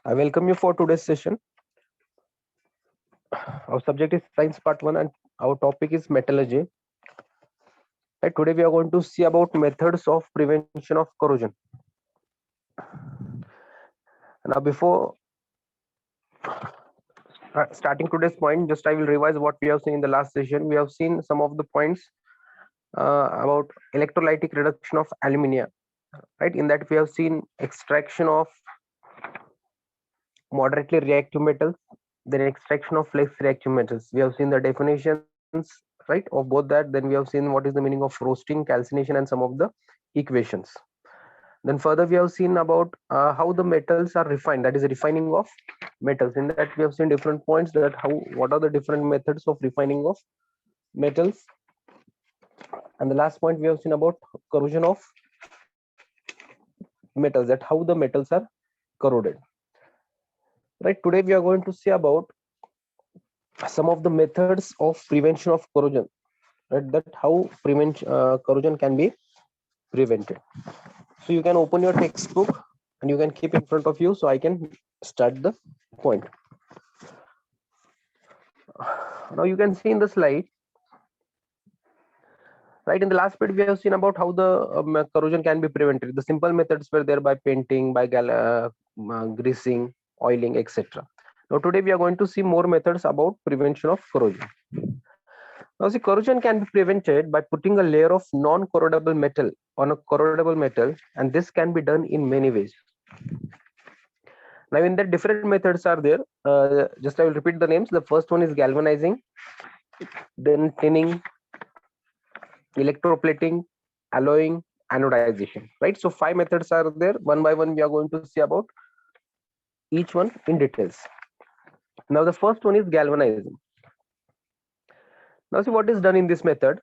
I welcome you for today's session. Our subject is science part 1 and our topic is metallurgy. Right, today we are going to see about methods of prevention of corrosion. Now before starting today's point, just I will revise what we have seen in the last session. We have seen some of the points about electrolytic reduction of alumina. Right, in that we have seen extraction of moderately reactive metals, then extraction of less reactive metals. We have seen the definitions, right, of both that. Then we have seen what is the meaning of roasting, calcination, and some of the equations. Then further we have seen about how the metals are refined, that is refining of metals. In that we have seen different points, that what are the different methods of refining of metals. And the last point we have seen about corrosion of metals, that how the metals are corroded. Right, today we are going to see about some of the methods of prevention of corrosion, right, that how corrosion can be prevented. So you can open your textbook and you can keep in front of you so I can start the point. Now you can see in the slide, right, in the last bit we have seen about how the corrosion can be prevented. The simple methods were there by painting, by greasing, oiling, etc. Now today we are going to see more methods about prevention of corrosion. Now see, corrosion can be prevented by putting a layer of non-corrodable metal on a corrodable metal, and this can be done in many ways. Now in that different methods are there. Just I will repeat the names. The first one is galvanizing, then tinning, electroplating, alloying, anodization, right? So 5 methods are there. One by one we are going to see about each one in details. Now the first one is galvanizing. Now see what is done in this method.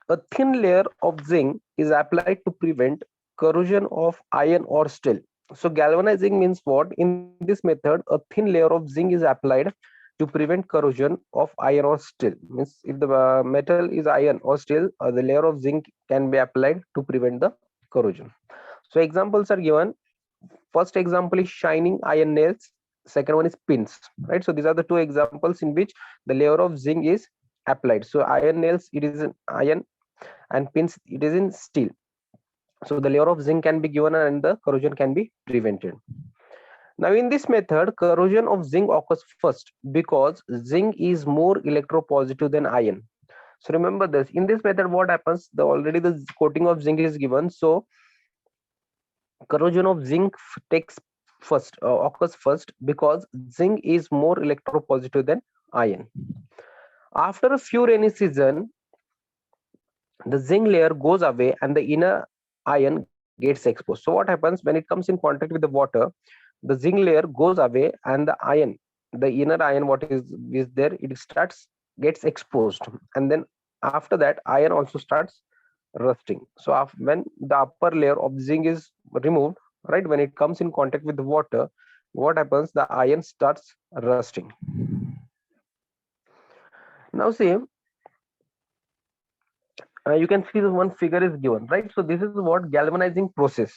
A thin layer of zinc is applied to prevent corrosion of iron or steel. So galvanizing means what? In this method, a thin layer of zinc is applied to prevent corrosion of iron or steel. Means if the metal is iron or steel, the layer of zinc can be applied to prevent the corrosion. So examples are given. First example is shining iron nails. Second one is pins. Right. So these are the two examples in which the layer of zinc is applied. So iron nails, it is in iron, and pins, it is in steel. So the layer of zinc can be given and the corrosion can be prevented. Now in this method, corrosion of zinc occurs first because zinc is more electropositive than iron. So remember this, in this method what happens, already the coating of zinc is given, so corrosion of zinc occurs first because zinc is more electropositive than iron. After a few rainy season, the zinc layer goes away and the inner iron gets exposed. So what happens when it comes in contact with the water, the zinc layer goes away and the inner iron what is there, it gets exposed, and then after that iron also starts rusting. So when the upper layer of zinc is removed, right, when it comes in contact with the water, what happens, the iron starts rusting. Now see, you can see the one figure is given, right? So this is what galvanizing process,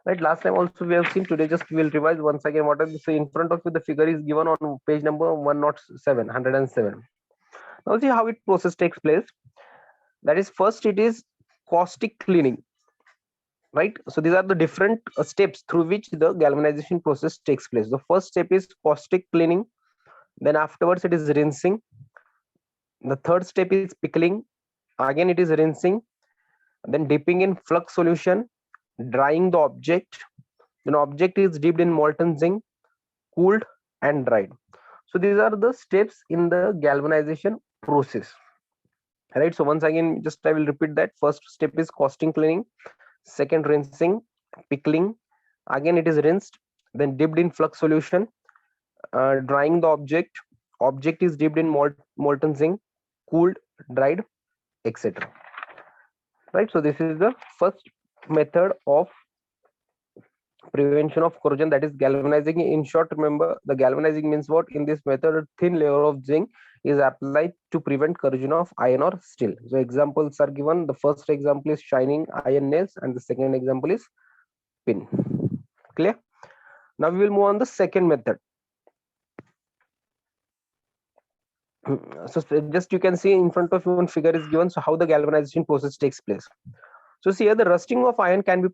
right? Last time also we have seen, today just we'll revise once again what are this. So in front of you the figure is given on page number 107. Now see how it process takes place. That is, first it is caustic cleaning, right? So these are the different steps through which the galvanization process takes place. The first step is caustic cleaning, then afterwards it is rinsing. The third step is pickling, again it is rinsing, then dipping in flux solution, drying the object. Then object is dipped in molten zinc, cooled and dried. So these are the steps in the galvanization process, right? So once again just I will repeat that. First step is caustic cleaning, second rinsing, pickling, again it is rinsed, then dipped in flux solution, drying the object is dipped in molten zinc, cooled, dried, etc. Right, so this is the first method of prevention of corrosion, that is galvanizing. In short, remember the galvanizing means what? In this method, a thin layer of zinc is applied to prevent corrosion of iron or steel. So examples are given. The first example is shining iron nails and the second example is pin. Clear? Now we will move on the second method. So just you can see in front of you one figure is given, so how the galvanization process takes place. So see here, the rusting of iron can be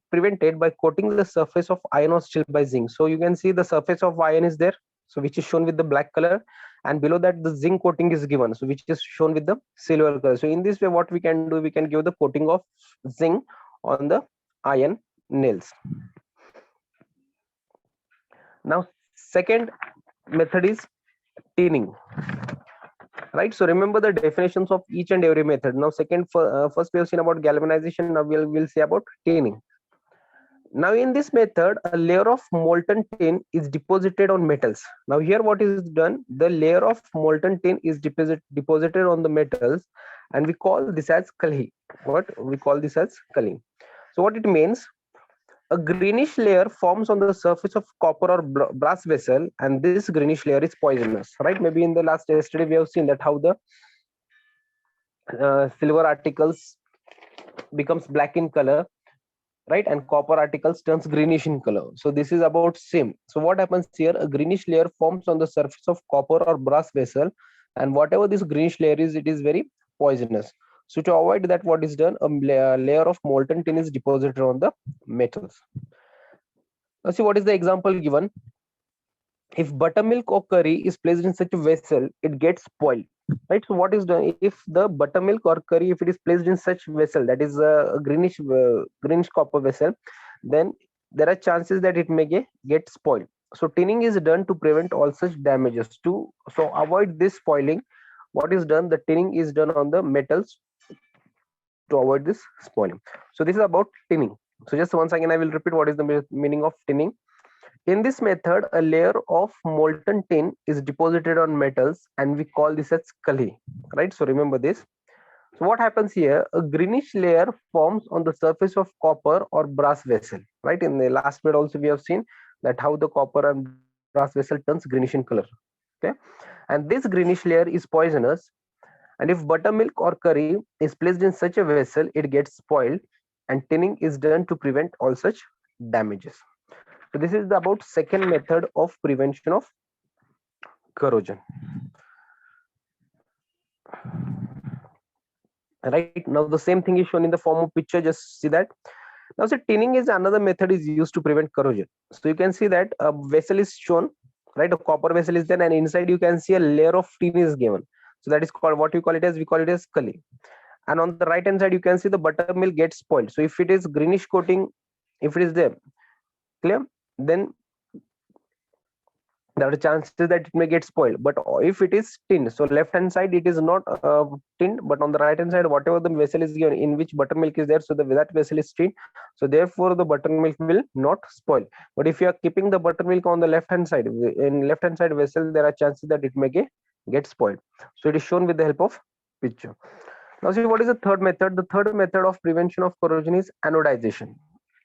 prevented by coating the surface of iron or steel by zinc. So you can see the surface of iron is there, so which is shown with the black color, and below that the zinc coating is given, so which is shown with the silver color. So in this way, what we can do, we can give the coating of zinc on the iron nails. Now second method is tinning. Right, so remember the definitions of each and every method. Now first we have seen about galvanization, now we'll see about tinning. Now in this method, a layer of molten tin is deposited on metals. Now here what is done, the layer of molten tin is deposited on the metals, and we call this as kali. What we call this as kali. So what it means, a greenish layer forms on the surface of copper or brass vessel, and this greenish layer is poisonous, right? Maybe in the last yesterday we have seen that how the silver articles becomes black in color, right, and copper articles turns greenish in color. So this is about same. So what happens here, a greenish layer forms on the surface of copper or brass vessel, and whatever this greenish layer is, it is very poisonous. So to avoid that, what is done, a layer of molten tin is deposited on the metals. Now see what is the example given. If buttermilk or curry is placed in such a vessel, it gets spoiled, right? So what is done, if the buttermilk or curry, if it is placed in such vessel, that is a greenish copper vessel, then there are chances that it may get spoiled. So tinning is done to prevent all such damages. To so avoid this spoiling, what is done, the tinning is done on the metals to avoid this spoiling. So this is about tinning. So just once again I will repeat what is the meaning of tinning. In this method, a layer of molten tin is deposited on metals, and we call this as kali, right? So remember this. So what happens here, a greenish layer forms on the surface of copper or brass vessel, right? In the last bit also we have seen that how the copper and brass vessel turns greenish in color, okay? And this greenish layer is poisonous, and if buttermilk or curry is placed in such a vessel, it gets spoiled, and tinning is done to prevent all such damages. So this is about second method of prevention of corrosion. Right, now the same thing is shown in the form of picture, just see that. Now so tinning is another method is used to prevent corrosion. So you can see that a vessel is shown, right? A copper vessel is there, and inside you can see a layer of tin is given. So that is called, what we call it as, we call it as kali. And on the right hand side you can see the buttermilk gets spoiled. So if it is greenish coating, if it is there, clear, then there are chances that it may get spoiled. But if it is tin, so left hand side it is not tin, but on the right hand side whatever the vessel is given in which buttermilk is there, so that vessel is tin, so therefore the buttermilk will not spoil. But if you are keeping the buttermilk on the left hand side, in left hand side vessel, there are chances that it may get spoiled. So it is shown with the help of picture. Now see what is the third method. The third method of prevention of corrosion is anodization,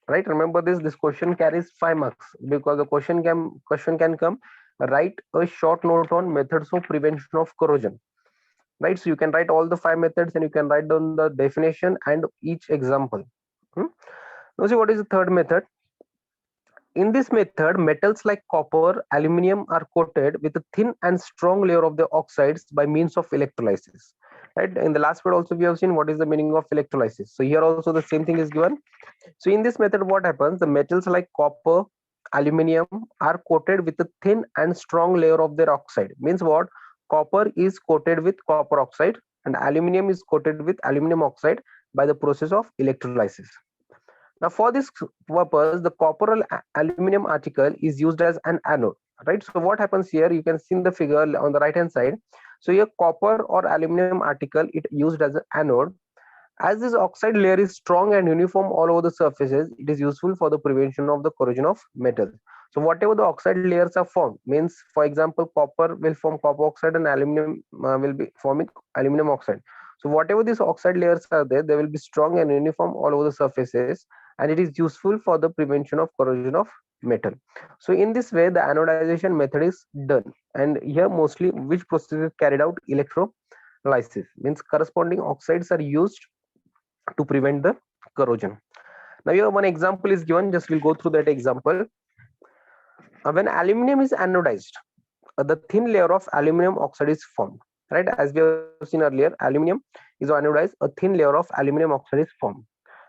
right? Remember this question carries 5 marks, because the question can come, write a short note on methods of prevention of corrosion, right? So you can write all the 5 methods, and you can write down the definition and each example. Now see what is the third method. In this method, metals like copper, aluminum are coated with a thin and strong layer of the oxides by means of electrolysis. Right? In the last part also we have seen what is the meaning of electrolysis. So here also the same thing is given. So in this method, what happens? The metals like copper, aluminum are coated with a thin and strong layer of their oxide. Means what? Copper is coated with copper oxide, and aluminum is coated with aluminum oxide by the process of electrolysis. Now, for this purpose, the copper or aluminum article is used as an anode, right? So what happens here? You can see in the figure on the right hand side. So here, copper or aluminum article it used as an anode. As this oxide layer is strong and uniform all over the surfaces, it is useful for the prevention of the corrosion of metals. So whatever the oxide layers are formed, means for example, copper will form copper oxide and aluminum will be forming aluminum oxide. So whatever these oxide layers are there, they will be strong and uniform all over the surfaces, and it is useful for the prevention of corrosion of metal. So in this way, the anodization method is done. And here mostly which process is carried out? Electrolysis, means corresponding oxides are used to prevent the corrosion. Now here one example is given, just we'll go through that example. When aluminum is anodized, the thin layer of aluminum oxide is formed, right? As we have seen earlier, aluminum is anodized, a thin layer of aluminum oxide is formed.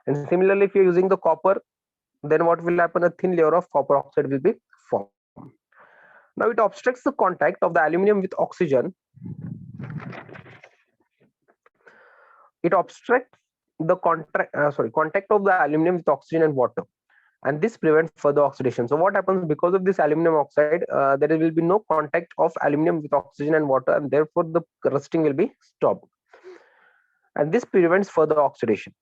And similarly, if you're using the copper, then what will happen? A thin layer of copper oxide will be formed. Now it obstructs the contact of the aluminum with oxygen. It obstructs the contact of the aluminum with oxygen and water, and this prevents further oxidation. So what happens? Because of this aluminum oxide, there will be no contact of aluminum with oxygen and water, and therefore the rusting will be stopped, and this prevents further oxidation.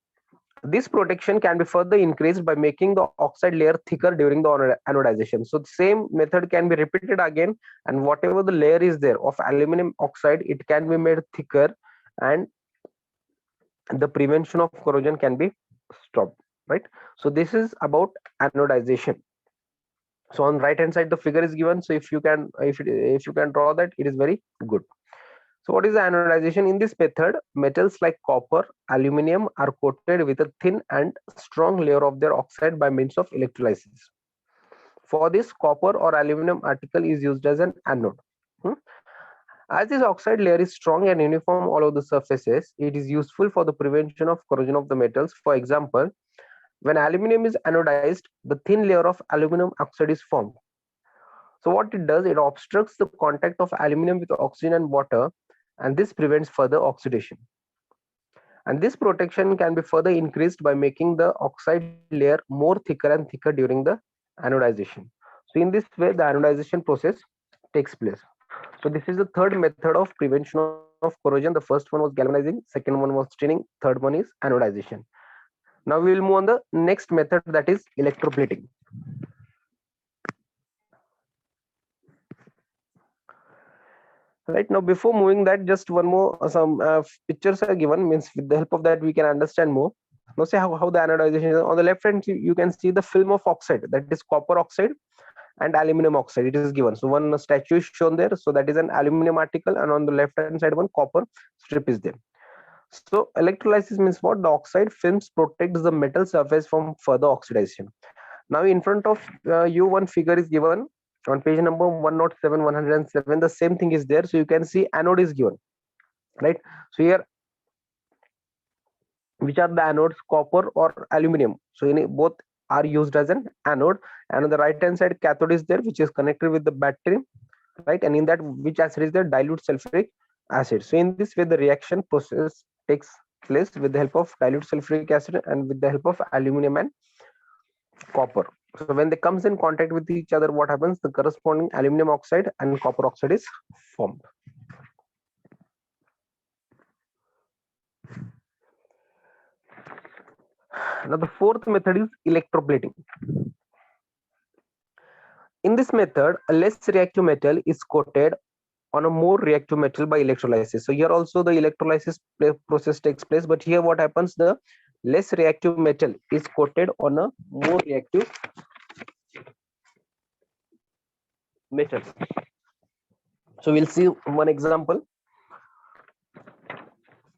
This protection can be further increased by making the oxide layer thicker during the anodization. So the same method can be repeated again, and whatever the layer is there of aluminum oxide, it can be made thicker, and the prevention of corrosion can be stopped, right? So this is about anodization. So on right hand side the figure is given, so if you can draw that, it is very good. So what is the anodization? In this method, metals like copper, aluminum are coated with a thin and strong layer of their oxide by means of electrolysis. For this, copper or aluminum article is used as an anode. As this oxide layer is strong and uniform all over the surfaces, it is useful for the prevention of corrosion of the metals. For example, when aluminum is anodized, the thin layer of aluminum oxide is formed. So what it does, it obstructs the contact of aluminum with oxygen and water, and this prevents further oxidation. And this protection can be further increased by making the oxide layer more thicker and thicker during the anodization. So in this way, the anodization process takes place. So this is the third method of prevention of corrosion. The first one was galvanizing, second one was staining, third one is anodization. Now we will move on the next method, that is electroplating. Right now, before moving that, just one more, some pictures are given, means with the help of that we can understand more. Now see how the anodization is. On the left hand you can see the film of oxide, that is copper oxide and aluminum oxide, it is given. So one statue is shown there, so that is an aluminum article, and on the left hand side one copper strip is there. So electrolysis means what? The oxide films protects the metal surface from further oxidation. Now in front of you one figure is given on page number 107, 107. The same thing is there, so you can see anode is given, right? So here, which are the anodes, copper or aluminum? So in both are used as an anode, and on the right hand side cathode is there, which is connected with the battery, right? And in that, which acid is there? Dilute sulfuric acid. So in this way the reaction process takes place with the help of dilute sulfuric acid and with the help of aluminum and copper. So when they comes in contact with each other, what happens? The corresponding aluminum oxide and copper oxide is formed. Now the fourth method is electroplating. In this method, a less reactive metal is coated on a more reactive metal by electrolysis. So here also the electrolysis process takes place, but here what happens? The less reactive metal is coated on a more reactive metal. So we'll see one example.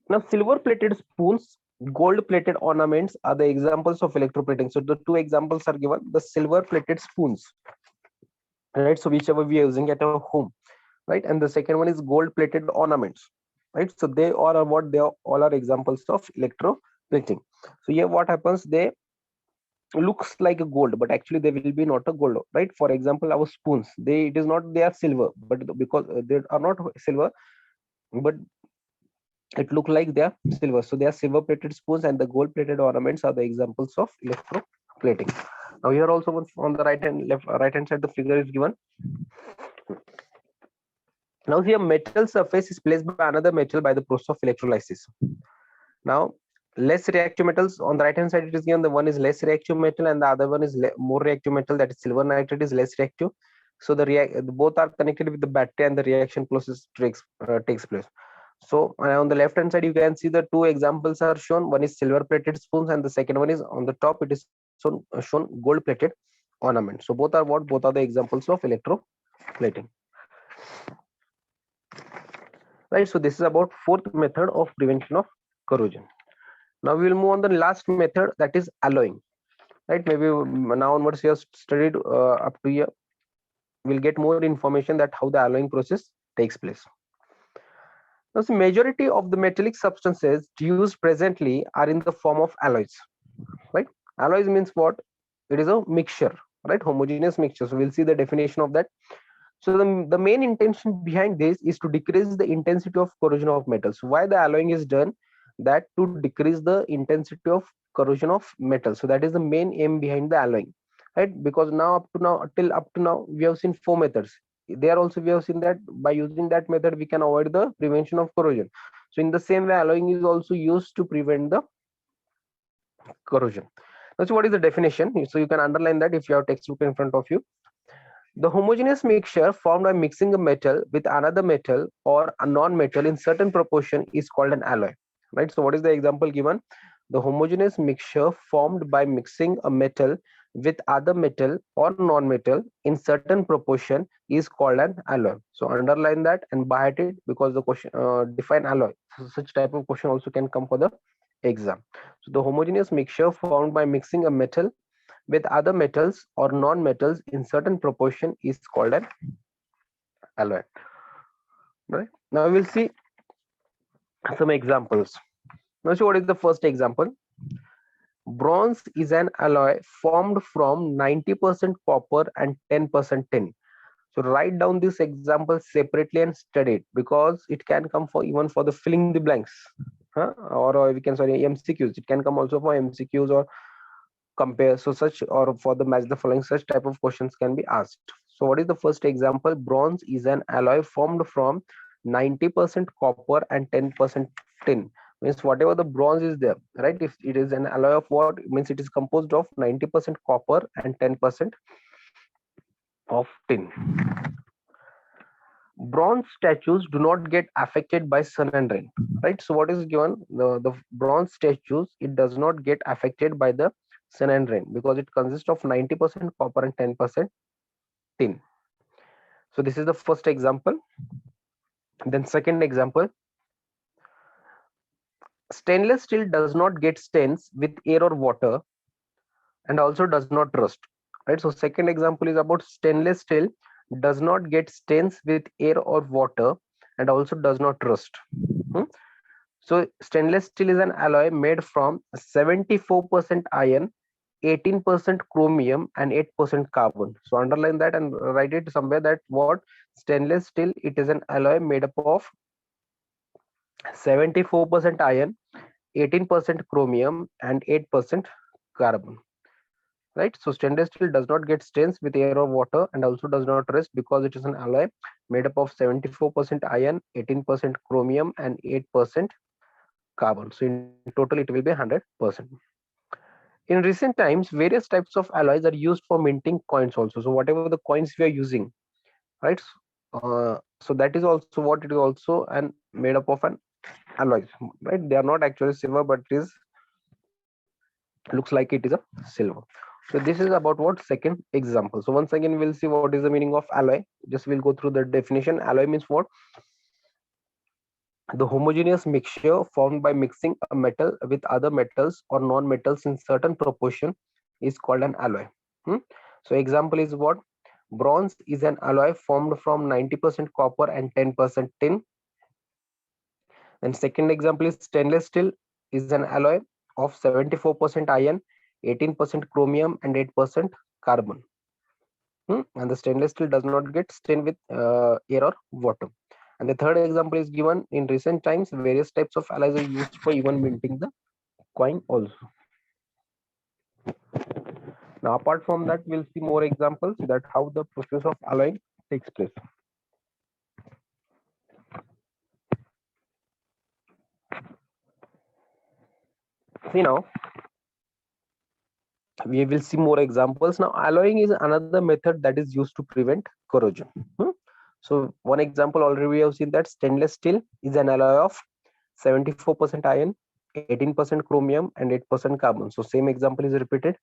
Now silver plated spoons, gold plated ornaments are the examples of electroplating. So the two examples are given. The silver plated spoons, right? So whichever we are using at our home, right? And the second one is gold plated ornaments, right? So they all are what? They all are examples of electroplating. So here what happens? They looks like a gold, but actually they will be not a gold, right? For example, our spoons, it is not, they are silver, but because they are not silver, but it look like they are silver, so they are silver plated spoons, and the gold plated ornaments are the examples of electroplating. Now here also on the right hand side the figure is given. Now here metal surface is placed by another metal by the process of electrolysis. Now less reactive metals, on the right hand side it is given, the one is less reactive metal and the other one is more reactive metal, that is silver nitrate is less reactive. So both are connected with the battery and the reaction process takes place. So on the left hand side you can see the two examples are shown. One is silver plated spoons and the second one is on the top, it is shown gold plated ornament. So both are what? Both are the examples of electroplating, right? So this is about fourth method of prevention of corrosion. Now we will move on the last method, that is alloying, right? Maybe now onwards you have studied up to here we'll get more information that how the alloying process takes place. Now, the majority of the metallic substances used presently are in the form of alloys, right? Alloys means what? It is a mixture, right? Homogeneous mixture. So we'll see the definition of that. So the main intention behind this is to decrease the intensity of corrosion of metals. Why the alloying is done? That to decrease the intensity of corrosion of metal. So that is the main aim behind the alloying, right? Because now up to now we have seen four methods. There also we have seen that by using that method we can avoid the prevention of corrosion. So in the same way, alloying is also used to prevent the corrosion. Now, so what is the definition? So you can underline that if you have textbook in front of you. The homogeneous mixture formed by mixing a metal with another metal or a non-metal in certain proportion is called an alloy, right? So what is the example given? The homogeneous mixture formed by mixing a metal with other metal or non-metal in certain proportion is called an alloy. So underline that and by it, because the question define alloy. So such type of question also can come for the exam. So the homogeneous mixture formed by mixing a metal with other metals or non-metals in certain proportion is called an alloy, right? Now we'll see some examples. Now see what is the first example. Bronze is an alloy formed from 90% copper and 10% tin. So write down this example separately and study it, because it can come for even for the filling the blanks, or we can sorry MCQs. It can come also for MCQs or compare. So such or for the match the following, such type of questions can be asked. So what is the first example? Bronze is an alloy formed from 90% copper and 10% tin. Means whatever the bronze is there, right? If it is an alloy of what, means it is composed of 90% copper and 10% of tin. Bronze statues do not get affected by sun and rain, right? So what is given? The bronze statues, it does not get affected by the sun and rain because it consists of 90% copper and 10% tin. So this is the first example. Then second example, stainless steel does not get stains with air or water and also does not rust, right? So second example is about stainless steel does not get stains with air or water and also does not rust. So stainless steel is an alloy made from 74% iron, 18% chromium and 8% carbon. So underline that and write it somewhere that what stainless steel, it is an alloy made up of 74% iron, 18% chromium and 8% carbon, right? So stainless steel does not get stains with air or water and also does not rust because it is an alloy made up of 74% iron, 18% chromium and 8% carbon. So in total it will be 100%. In recent times, various types of alloys are used for minting coins also. So whatever the coins we are using, right? So that is also what it is also and made up of an alloys, right? They are not actually silver, but it is looks like it is a silver. So this is about what second example. So once again we'll see what is the meaning of alloy. Just we'll go through the definition. Alloy means what? The homogeneous mixture formed by mixing a metal with other metals or non-metals in certain proportion is called an alloy. So example is what? Bronze is an alloy formed from 90% copper and 10% tin. And second example is stainless steel is an alloy of 74% iron, 18% chromium and 8% carbon. And the stainless steel does not get stained with air or water. And the third example is given. In recent times, various types of alloys are used for even minting the coin also. Now, apart from that, we'll see more examples that how the process of alloying takes place. See now, we will see more examples. Now, alloying is another method that is used to prevent corrosion. So one example already we have seen that stainless steel is an alloy of 74% iron, 18% chromium and 8% carbon. So same example is repeated.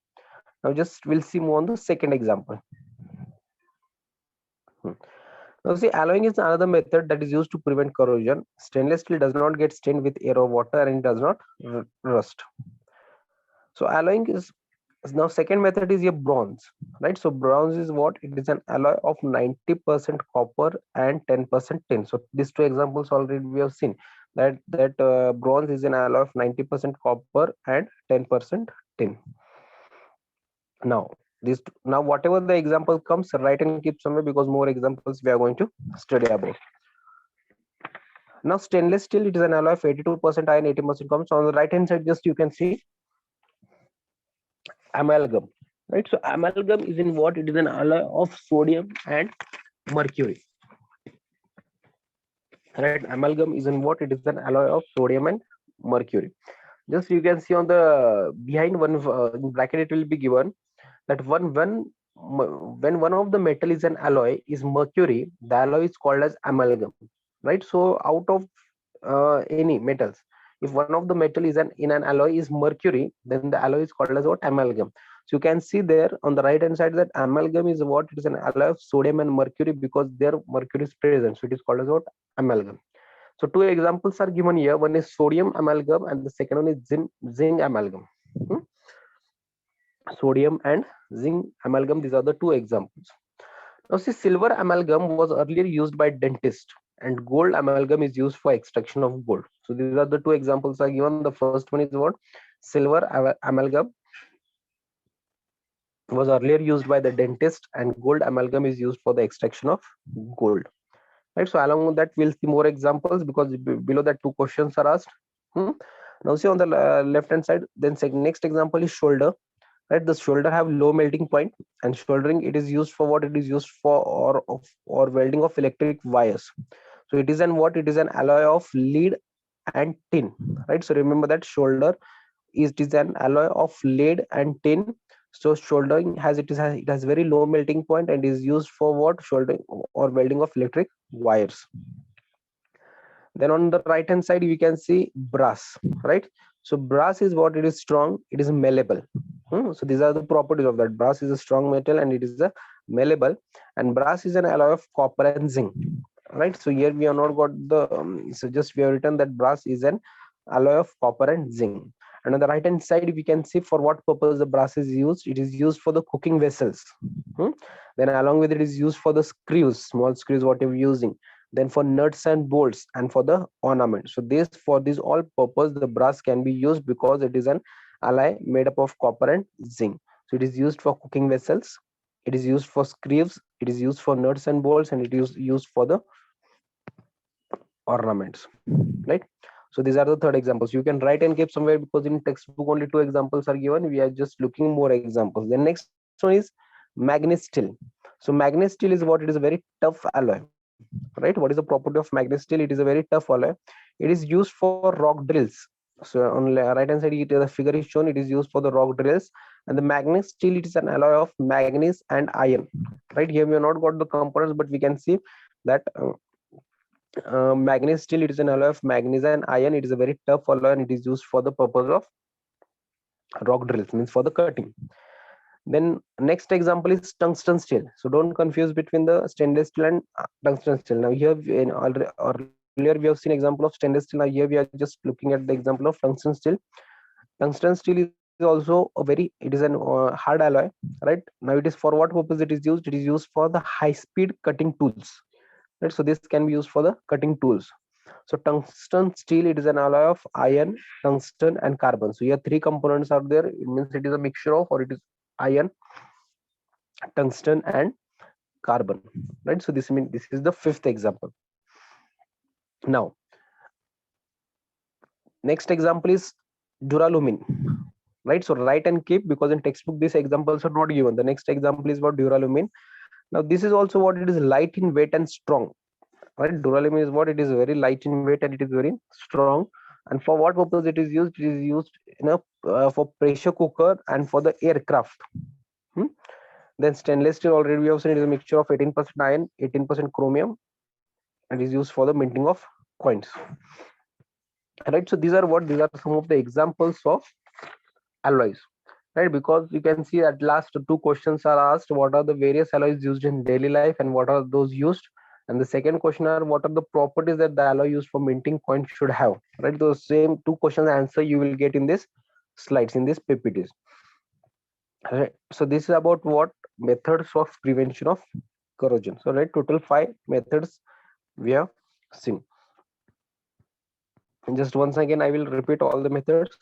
Now just we'll see more on the second example. Now see, alloying is another method that is used to prevent corrosion. Stainless steel does not get stained with air or water and it does not rust. So alloying is Now second method is your bronze, right? So bronze is what? It is an alloy of 90% copper and 10% tin. So these two examples already we have seen that bronze is an alloy of 90% copper and 10% tin. Now this, now whatever the example comes, write and keep somewhere, because more examples we are going to study about. Now stainless steel, it is an alloy of 82% iron, 80% copper. So on the right hand side, just you can see amalgam, right? So amalgam is in what? It is an alloy of sodium and mercury, right? Amalgam is in what? It is an alloy of sodium and mercury. Just you can see on the behind one in bracket, it will be given that when one of the metal is an alloy is mercury, the alloy is called as amalgam, right? So out of any metals, if one of the metal is in an alloy is mercury, then the alloy is called as what? Amalgam. So you can see there on the right hand side that amalgam is what? It is an alloy of sodium and mercury, because their mercury is present, so it is called as what? Amalgam. So two examples are given here. One is sodium amalgam and the second one is zinc amalgam. Hmm? Sodium and zinc amalgam, these are the two examples. Now see, silver amalgam was earlier used by dentists, and gold amalgam is used for extraction of gold. So these are the two examples are given. The first one is what? Silver amalgam was earlier used by the dentist, and gold amalgam is used for the extraction of gold. Right. So along with that, we'll see more examples, because below that two questions are asked. Hmm? Now see on the left hand side, then next example is shoulder. Right, the shoulder have low melting point, and shouldering, it is used for what? It is used for or welding of electric wires. So it is an what? It is an alloy of lead and tin, right? So remember that shoulder is, it is an alloy of lead and tin. So soldering it has very low melting point and is used for what? Soldering or welding of electric wires. Then on the right hand side, we can see brass, right? So brass is what? It is strong, it is malleable. So these are the properties of that. Brass is a strong metal and it is a malleable, and brass is an alloy of copper and zinc, right? So here we have not got the so just we have written that brass is an alloy of copper and zinc. And on the right hand side, we can see for what purpose the brass is used. It is used for the cooking vessels. Then along with it is used for the screws, small screws, whatever using. Then for nuts and bolts and for the ornament. So this, for this all purpose, the brass can be used because it is an alloy made up of copper and zinc. So it is used for cooking vessels, it is used for screws, it is used for nuts and bolts, and it is used for the ornaments, right? So these are the third examples. You can write and keep somewhere, because in textbook only two examples are given. We are just looking more examples. The next one is manganese steel. So manganese steel is what? It is a very tough alloy, right? What is the property of manganese steel? It is a very tough alloy. It is used for rock drills. So on the right hand side, the figure is shown. It is used for the rock drills. And the manganese steel, it is an alloy of manganese and iron, right? Here we have not got the components, but we can see that manganese steel, it is an alloy of manganese and iron. It is a very tough alloy and it is used for the purpose of rock drills, means for the cutting. Then next example is tungsten steel. So don't confuse between the stainless steel and tungsten steel. Now here in earlier we have seen example of stainless steel. Now here we are just looking at the example of tungsten steel. Tungsten steel is also a very, it is an hard alloy, right? Now it is for what purpose it is used? It is used for the high speed cutting tools, right? So this can be used for the cutting tools. So tungsten steel, it is an alloy of iron, tungsten, and carbon. So here three components are there. It means it is a mixture of, or it is iron, tungsten, and carbon, right? So this means this is the fifth example. Now next example is duralumin, right? So write and keep, because in textbook these examples are not given. The next example is about duralumin. Now this is also what? It is light in weight and strong, right? Duralumin is what? It is very light in weight and it is very strong. And for what purpose it is used? It is used in a for pressure cooker and for the aircraft. Then stainless steel, already we have seen, it is a mixture of 18% iron, 18% chromium, and is used for the minting of coins, right? So these are what? These are some of the examples of alloys, right? Because you can see at last two questions are asked: what are the various alloys used in daily life and what are those used? And the second question are: what are the properties that the alloy used for minting coins should have, right? Those same two questions answer you will get in this slides, in this ppts. Right. So this is about what methods of prevention of corrosion. So right, total 5 methods we have seen. And just once again, I will repeat all the methods.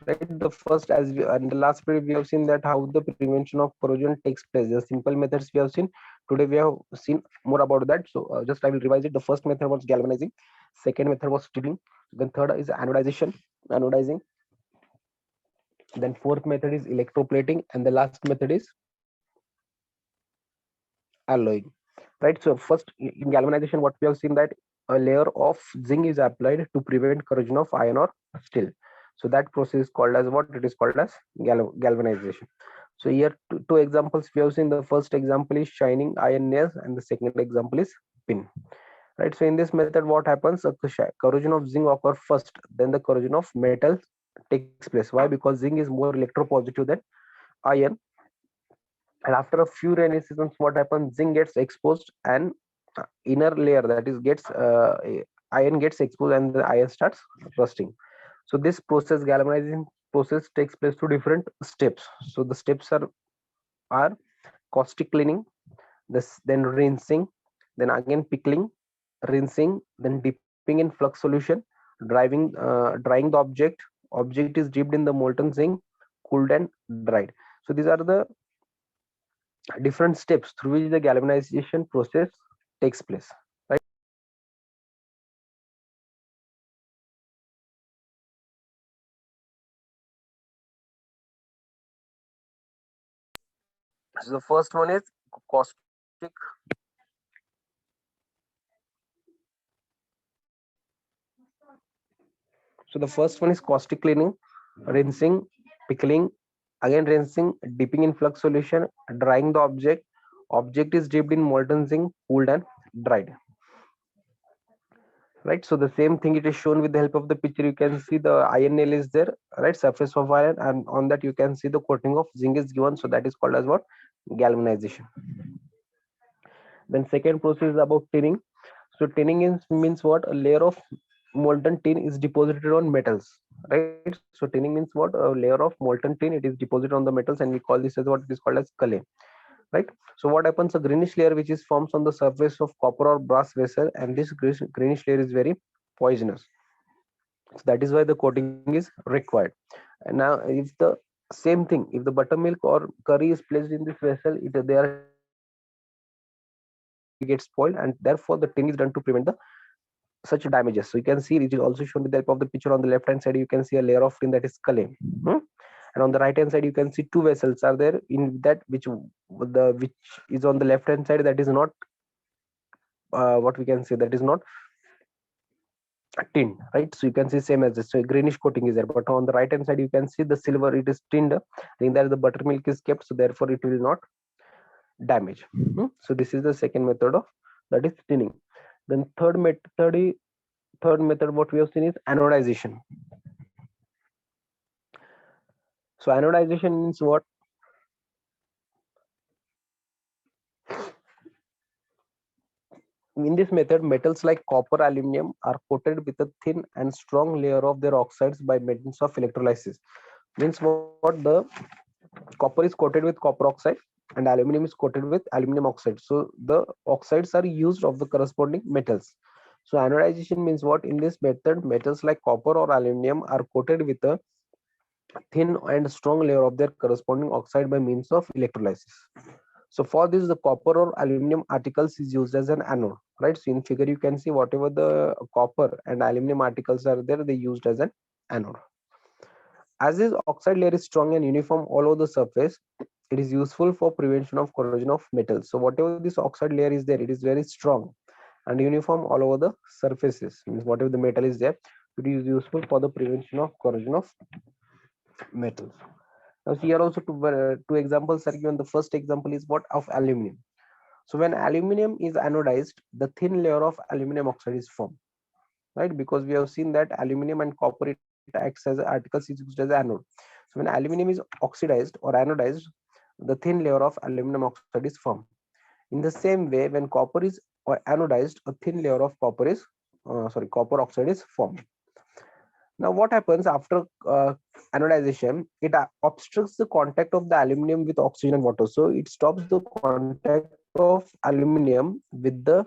Right, the first, as we in the last period, we have seen that how the prevention of corrosion takes place. The simple methods we have seen. Today we have seen more about that. So just I will revise it. The first method was galvanizing. Second method was stirring. Then third is anodizing. Then fourth method is electroplating, and the last method is alloying. Right. So first in galvanization, what we have seen that a layer of zinc is applied to prevent corrosion of iron or steel. So that process is called as what? It is called as galvanization. So here two examples we have seen. The first example is shining iron nails, and the second example is pin. Right. So in this method, what happens? Corrosion of zinc occurs first, then the corrosion of metal takes place. Why? Because zinc is more electropositive than iron, and after a few rainy seasons, what happens? Zinc gets exposed, and inner layer, that is gets iron gets exposed, and the iron starts rusting. So this process, galvanizing process, takes place through different steps. So the steps are caustic cleaning, this then rinsing, then again pickling, rinsing, then dipping in flux solution, drying the object is dipped in the molten zinc, cooled and dried. So these are the different steps through which the galvanization process takes place. Right. So the first one is caustic. So the first one is caustic cleaning, rinsing, pickling, again rinsing, dipping in flux solution, drying the object. Object is dipped in molten zinc, cooled and dried. Right. So the same thing, it is shown with the help of the picture. You can see the iron nail is there, right? Surface of iron, and on that you can see the coating of zinc is given. So that is called as what? Galvanization. Then second process is about tinning. So tinning means what? A layer of molten tin is deposited on metals, right? So tinning means what? A layer of molten tin, it is deposited on the metals, and we call this as what? It is called as clay, right? So what happens? A greenish layer which is forms on the surface of copper or brass vessel, and this greenish layer is very poisonous. So that is why the coating is required. And now if the same thing, if the buttermilk or curry is placed in this vessel, they are get spoiled, and therefore the tin is done to prevent the such damages. So you can see it is also shown with the help of the picture. On the left hand side you can see a layer of tin, that is clay. And on the right hand side you can see two vessels are there in that, which is on the left hand side, that is not what we can say, that is not tinned, right? So you can see same as this. So greenish coating is there, but on the right hand side you can see the silver, it is tinned. Then there the buttermilk is kept, so therefore it will not damage. So this is the second method of, that is tinning. Then third method what we have seen is anodization. So anodization means what? In this method, metals like copper, aluminum are coated with a thin and strong layer of their oxides by means of electrolysis. Means what? The copper is coated with copper oxide, and aluminum is coated with aluminum oxide. So the oxides are used of the corresponding metals. So anodization means what? In this method, metals like copper or aluminum are coated with a thin and strong layer of their corresponding oxide by means of electrolysis. So for this, the copper or aluminum articles is used as an anode, right? So in figure you can see whatever the copper and aluminum articles are there, they used as an anode. As this oxide layer is strong and uniform all over the surface, it is useful for prevention of corrosion of metals. So whatever this oxide layer is there, it is very strong and uniform all over the surfaces. Means whatever the metal is there, it is useful for the prevention of corrosion of metals. Now here also two examples are given. The first example is what? Of aluminum. So when aluminum is anodized, the thin layer of aluminum oxide is formed, right? Because we have seen that aluminum and copper, it acts as articles is used as anode. So when aluminum is oxidized or anodized, the thin layer of aluminum oxide is formed. In the same way, when copper is anodized, a thin layer of copper oxide is formed. Now what happens after anodization? It obstructs the contact of the aluminum with oxygen and water, so it stops the contact of aluminum with the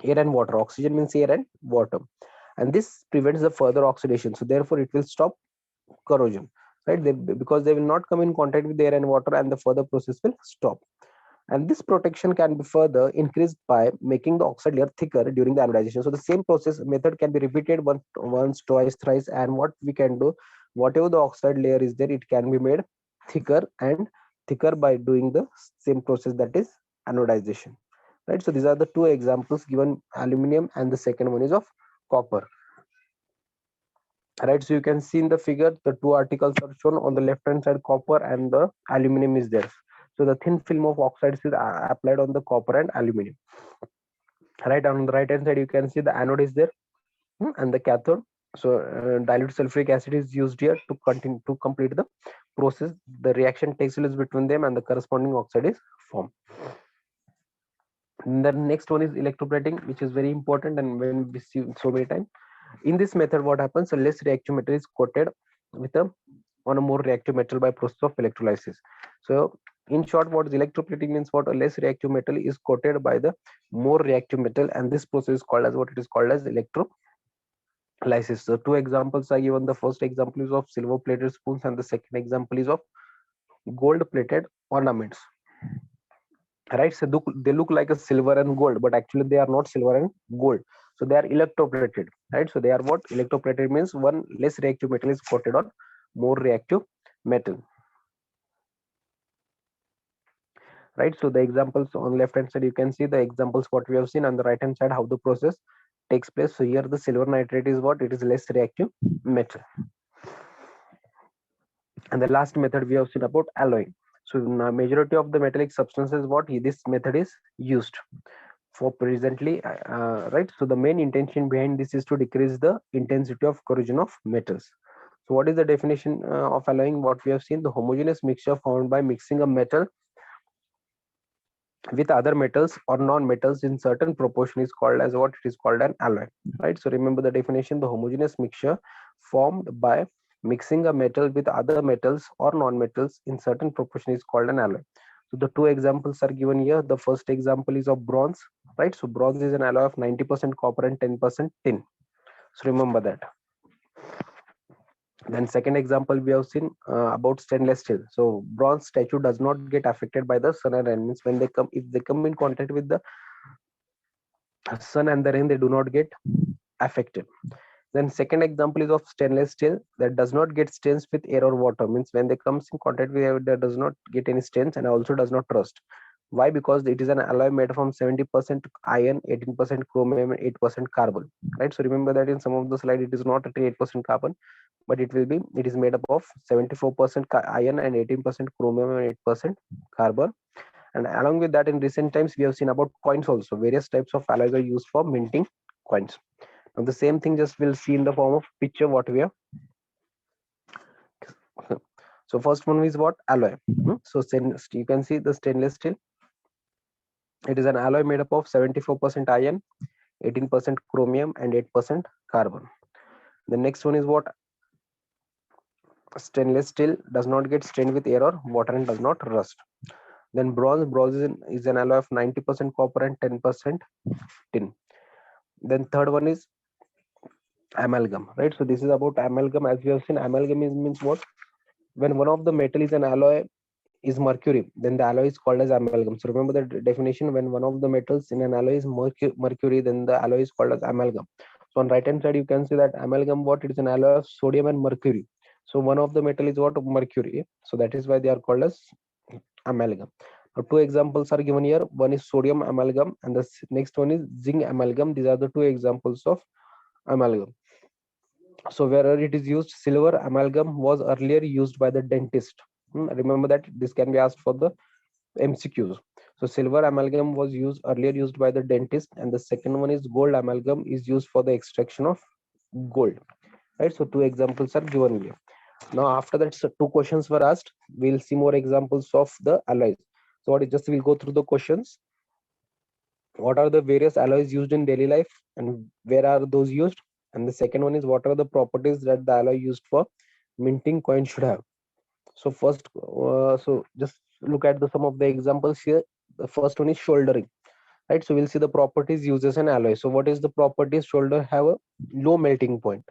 air and water. Oxygen means air and water, and this prevents the further oxidation, so therefore it will stop corrosion, right? Because they will not come in contact with the air and water, and the further process will stop. And this protection can be further increased by making the oxide layer thicker during the anodization. So the same process method can be repeated once, twice, thrice, and what we can do, whatever the oxide layer is there, it can be made thicker and thicker by doing the same process, that is anodization, right? So these are the two examples given, aluminum, and the second one is of copper, right? So you can see in the figure the two articles are shown. On the left hand side copper and the aluminum is there. So the thin film of oxides is applied on the copper and aluminum, right? On the right hand side you can see the anode is there, and the cathode. So dilute sulfuric acid is used here to continue to complete the process. The reaction takes place between them and the corresponding oxide is formed. And the next one is electroplating, which is very important and when we see so many times. In this method what happens, a less reactive metal is coated with a on a more reactive metal by process of electrolysis. So in short, what is electroplating means, what a less reactive metal is coated by the more reactive metal, and this process is called as what it is called as electrolysis. So two examples are given. The first example is of silver plated spoons, and the second example is of gold plated ornaments, right? So they look like a silver and gold, but actually they are not silver and gold, so they are electroplated, right? So they are what electroplated means, one less reactive metal is coated on more reactive metal, right? So the examples on left hand side you can see the examples what we have seen, on the right hand side how the process takes place. So here the silver nitrate is what, it is less reactive metal. And the last method we have seen about alloying. So majority of the metallic substances, what this method is used for presently, right? So the main intention behind this is to decrease the intensity of corrosion of metals. So what is the definition of alloying? What we have seen, the homogeneous mixture formed by mixing a metal with other metals or non-metals in certain proportion is called as what, it is called an alloy, right? So remember the definition, the homogeneous mixture formed by mixing a metal with other metals or non-metals in certain proportion is called an alloy. So the two examples are given here. The first example is of bronze, right? So bronze is an alloy of 90% copper and 10% tin, so remember that. Then second example we have seen about stainless steel. So bronze statue does not get affected by the sun and rain, means when they come, if they come in contact with the sun and the rain, they do not get affected. Then second example is of stainless steel that does not get stains with air or water, means when they comes in contact with air, that does not get any stains and also does not rust. Why? Because it is an alloy made from 70% iron, 18% chromium, and 8% carbon, right? So remember that in some of the slide it is not 8% carbon, but it is made up of 74% iron and 18% chromium and 8% carbon. And along with that, in recent times we have seen about coins also. Various types of alloys are used for minting coins. Now the same thing just we'll see in the form of picture what we have. So first one is what, alloy. So you can see the stainless steel. It is an alloy made up of 74% iron, 18% chromium, and 8% carbon. The next one is what, stainless steel does not get stained with air or water and does not rust. Then bronze is an alloy of 90% copper and 10% tin. Then third one is amalgam, right? So this is about amalgam. As we have seen, amalgam means what, when one of the metal is an alloy is mercury, then the alloy is called as amalgam. So remember the definition, when one of the metals in an alloy is mercury, then the alloy is called as amalgam. So on right hand side you can see that amalgam, what, it is an alloy of sodium and mercury. So one of the metal is what, mercury, so that is why they are called as amalgam. Now two examples are given here. One is sodium amalgam and the next one is zinc amalgam. These are the two examples of amalgam. So wherever it is used, silver amalgam was earlier used by the dentist. Remember that this can be asked for the MCQs. So silver amalgam was earlier used by the dentist, and the second one is gold amalgam is used for the extraction of gold, right? So two examples are given here. Now after that, so two questions were asked. We'll see more examples of the alloys. So what is, just we'll go through the questions. What are the various alloys used in daily life and where are those used? And the second one is, what are the properties that the alloy used for minting coin should have? So first, so just look at the some of the examples here. The first one is shouldering, right? So we'll see the properties, uses, and alloy. So what is the properties? Shoulder have a low melting point,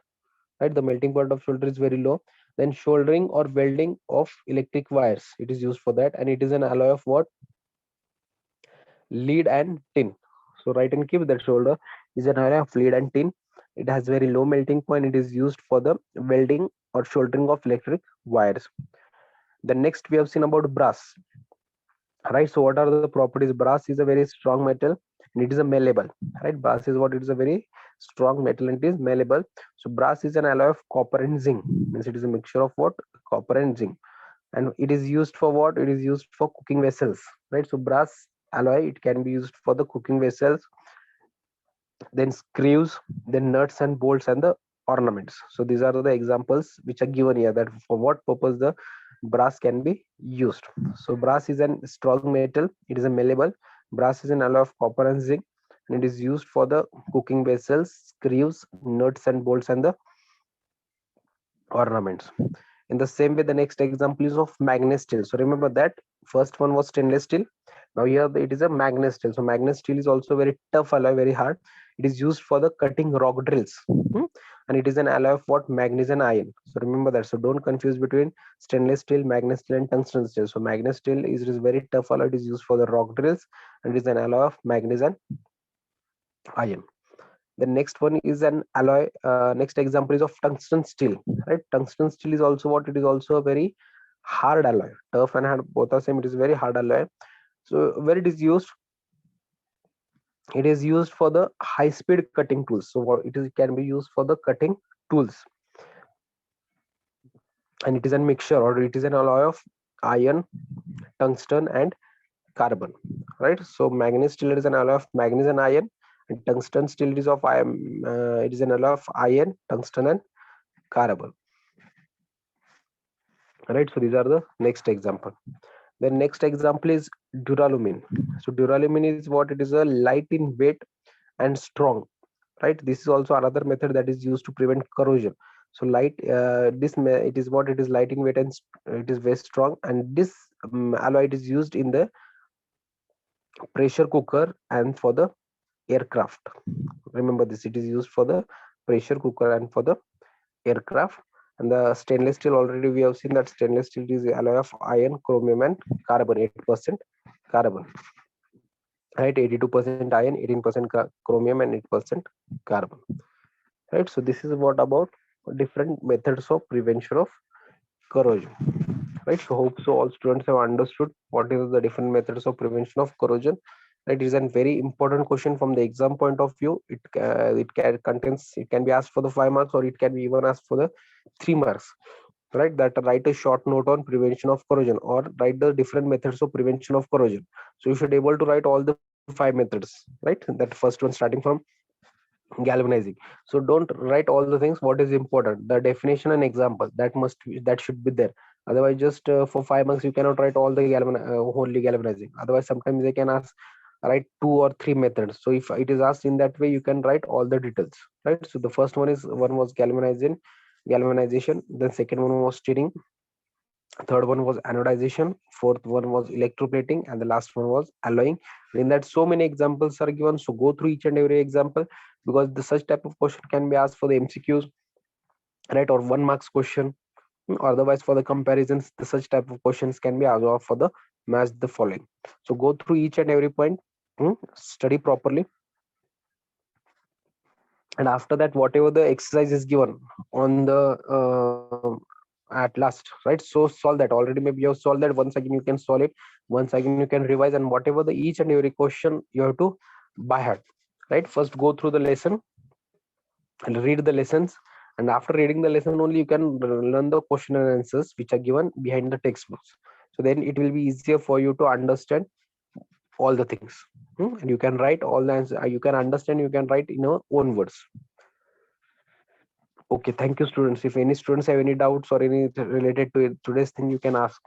right? The melting point of shoulder is very low. Then shouldering or welding of electric wires, it is used for that, and it is an alloy of what? Lead and tin. So write and keep that shoulder is an alloy of lead and tin. It has very low melting point. It is used for the welding or soldering of electric wires. The next we have seen about brass, right? So what are the properties? Brass is a very strong metal and it is a malleable, right? Brass is what? It is a very strong metal and it is malleable. So brass is an alloy of copper and zinc, means it is a mixture of what? Copper and zinc. And it is used for what? It is used for cooking vessels, right? So brass alloy, it can be used for the cooking vessels, then screws, then nuts and bolts, and the ornaments. So these are the examples which are given here, that for what purpose the brass can be used. So brass is a strong metal, it is a malleable. Brass is an alloy of copper and zinc, and it is used for the cooking vessels, screws, nuts and bolts, and the ornaments. In the same way, the next example is of magnet steel. So remember that first one was stainless steel. Now here it is a magnet steel. So magnet steel is also very tough alloy, very hard. It is used for the cutting rock drills. And it is an alloy of what? Manganese and iron. So remember that. So don't confuse between stainless steel, magnet steel, and tungsten steel. So magnet steel is very tough alloy. It is used for the rock drills, and it is an alloy of manganese and iron. The next one is an alloy. Next example is of tungsten steel, right? Tungsten steel is also what? It is also a very hard alloy. Tough and hard both are same. It is very hard alloy. So where it is used? It is used for the high speed cutting tools. So what it is, it can be used for the cutting tools, and it is a mixture, or it is an alloy of iron, tungsten, and carbon, right? So manganese steel is an alloy of manganese and iron, and tungsten steel is of iron. It is an alloy of iron, tungsten, and carbon, right? So these are the next example. The next example is duralumin. So duralumin is what? It is a light in weight and strong, right? This is also another method that is used to prevent corrosion. So light, it is what? It is light in weight and it is very strong, and this alloy is used in the pressure cooker and for the aircraft. Remember this, it is used for the pressure cooker and for the aircraft. And the stainless steel, already we have seen that stainless steel is alloy of iron, chromium, and carbon. 8% carbon, right? 82% iron, 18% chromium, and 8% carbon, right? So this is what about different methods of prevention of corrosion, right? So hope so all students have understood what is the different methods of prevention of corrosion. It is a very important question from the exam point of view. It can contains, it can be asked for the 5 marks, or it can be even asked for the 3 marks, right? That write a short note on prevention of corrosion, or write the different methods of prevention of corrosion. So you should able to write all the 5 methods, right? That first one starting from galvanizing. So don't write all the things. What is important? The definition and example, that should be there. Otherwise, just for 5 marks you cannot write all the only galvanizing. Otherwise, sometimes they can ask write 2 or 3 methods. So if it is asked in that way, you can write all the details, right? So the first one was galvanization. Then second one was stirring, third one was anodization, fourth one was electroplating, and the last one was alloying. In that, so many examples are given, so go through each and every example, because the such type of question can be asked for the MCQs, right? Or 1 marks question. Or otherwise, for the comparisons, the such type of questions can be asked, or for the match the following. So go through each and every point, study properly, and after that, whatever the exercise is given on the at last, right? So solve that. Already maybe you have solved that. Once again you can solve it, once again you can revise, and whatever the each and every question you have to by heart, right? First go through the lesson and read the lessons, and after reading the lesson only you can learn the question and answers which are given behind the textbooks. So then it will be easier for you to understand all the things. And you can write all the answers, you can understand, you can write in your own words. Okay, thank you, students. If any students have any doubts or any related to today's thing, you can ask.